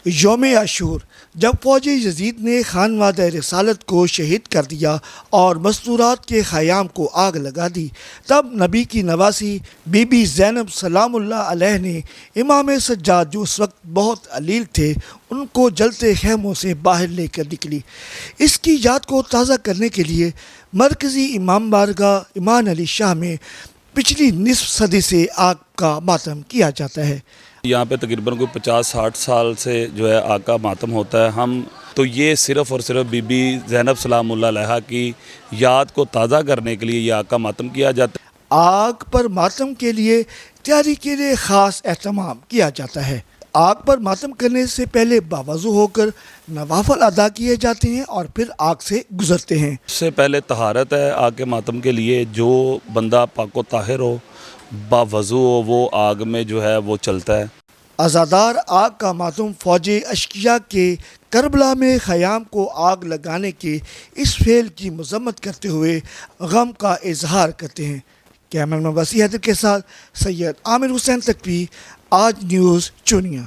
یوم عاشور جب فوج یزید نے خانوادہ رسالت کو شہید کر دیا اور مستورات کے خیام کو آگ لگا دی، تب نبی کی نواسی بی بی زینب سلام اللہ علیہ نے امام سجاد جو اس وقت بہت علیل تھے ان کو جلتے خیموں سے باہر لے کر نکلی۔ اس کی یاد کو تازہ کرنے کے لیے مرکزی امام بارگاہ امان علی شاہ میں پچھلی نصف صدی سے آگ کا ماتم کیا جاتا ہے۔ یہاں پہ تقریباً کوئی 50-60 سال سے جو ہے آگ کا ماتم ہوتا ہے۔ ہم تو یہ صرف اور صرف بی بی زینب سلام اللہ علیہ کی یاد کو تازہ کرنے کے لیے یہ آگ کا ماتم کیا جاتا ہے۔ آگ پر ماتم کے لیے تیاری کے لیے خاص اہتمام کیا جاتا ہے۔ آگ پر ماتم کرنے سے پہلے باوضو ہو کر نوافل ادا کیے جاتے ہیں اور پھر آگ سے گزرتے ہیں۔ اس سے پہلے طہارت ہے آگ کے ماتم کے لیے، جو بندہ پاک و طاہر ہو، باوضو ہو، وہ آگ میں جو ہے وہ چلتا ہے۔ عزادار آگ کا ماتم فوج اشقیاء کے کربلا میں خیام کو آگ لگانے کے اس فعل کی مذمت کرتے ہوئے غم کا اظہار کرتے ہیں۔ کیمرہ مین وسیع حیدر کے ساتھ سید عامر حسین تقوی، آج نیوز چونیا۔